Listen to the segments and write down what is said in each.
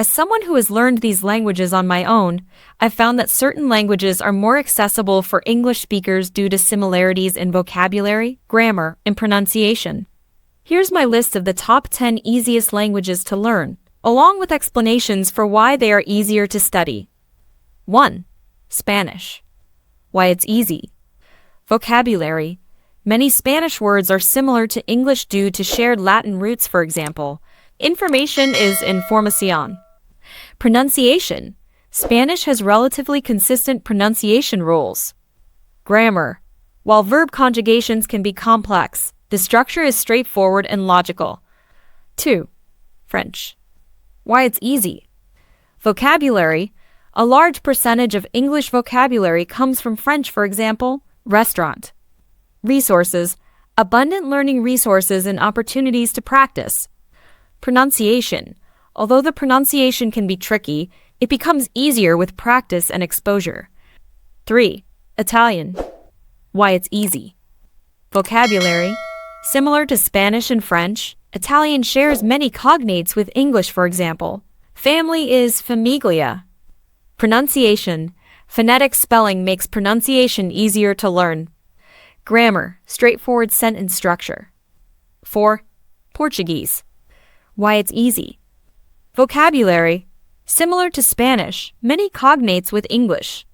As someone who has learned these languages on my own, I've found that certain languages are more accessible for English speakers due to similarities in vocabulary, grammar, and pronunciation. Here's my list of the top 10 easiest languages to learn, along with explanations for why they are easier to study. 1. Spanish. Why it's easy. Vocabulary. Many Spanish words are similar to English due to shared Latin roots, for example. Information is información. Pronunciation. Spanish has relatively consistent pronunciation rules. Grammar. While verb conjugations can be complex, the structure is straightforward and logical. 2. French. Why it's easy. Vocabulary. A large percentage of English vocabulary comes from French, for example, restaurant. Resources. Abundant learning resources and opportunities to practice. Pronunciation. Although the pronunciation can be tricky, it becomes easier with practice and exposure. 3. Italian. Why it's easy. Vocabulary. Similar to Spanish and French, Italian shares many cognates with English, for example. Family is famiglia. Pronunciation. Phonetic spelling makes pronunciation easier to learn. Grammar. Straightforward sentence structure. 4. Portuguese. Why it's easy. Vocabulary. Similar to Spanish, many cognates with English.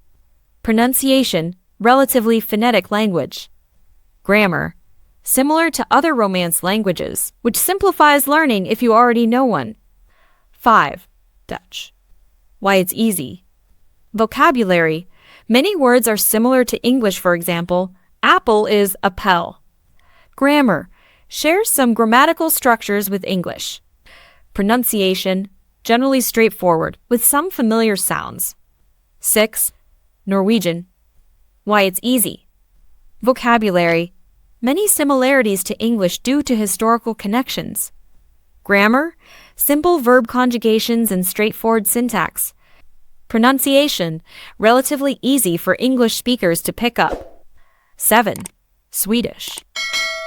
Pronunciation. Relatively phonetic language. Grammar. Similar to other Romance languages, which simplifies learning if you already know one. 5. Dutch. Why it's easy. Vocabulary. Many words are similar to English, for example, apple is appel. Grammar. Shares some grammatical structures with English. Pronunciation. Generally straightforward, with some familiar sounds. 6. Norwegian. Why it's easy. Vocabulary. Many similarities to English due to historical connections. Grammar. Simple verb conjugations and straightforward syntax. Pronunciation. Relatively easy for English speakers to pick up. 7. Swedish.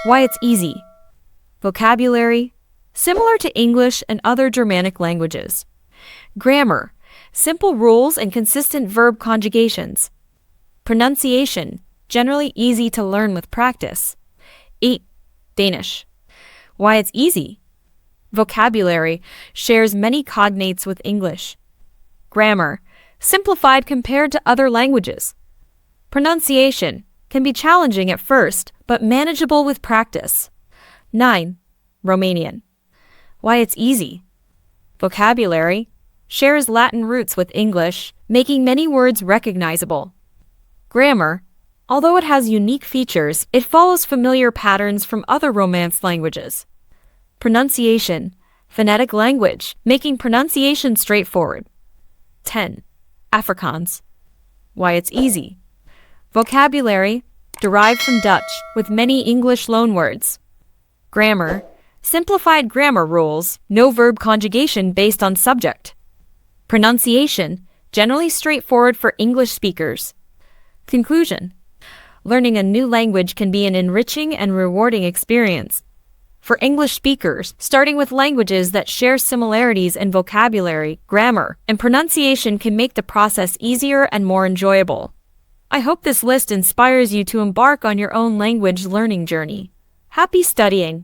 Why it's easy. Vocabulary. Similar to English and other Germanic languages. Grammar. Simple rules and consistent verb conjugations. Pronunciation. Generally easy to learn with practice. 8. Danish. Why it's easy. Vocabulary. Shares many cognates with English. Grammar. Simplified compared to other languages. Pronunciation. Can be challenging at first, but manageable with practice. 9. Romanian. Why it's easy. Vocabulary. Shares Latin roots with English, making many words recognizable. Grammar. Although it has unique features, it follows familiar patterns from other Romance languages. Pronunciation. Phonetic language, making pronunciation straightforward. 10. Afrikaans. Why it's easy. Vocabulary. Derived from Dutch, with many English loanwords. Grammar. Simplified grammar rules, no verb conjugation based on subject. Pronunciation. Generally straightforward for English speakers. Conclusion. Learning a new language can be an enriching and rewarding experience. For English speakers, starting with languages that share similarities in vocabulary, grammar, and pronunciation can make the process easier and more enjoyable. I hope this list inspires you to embark on your own language learning journey. Happy studying!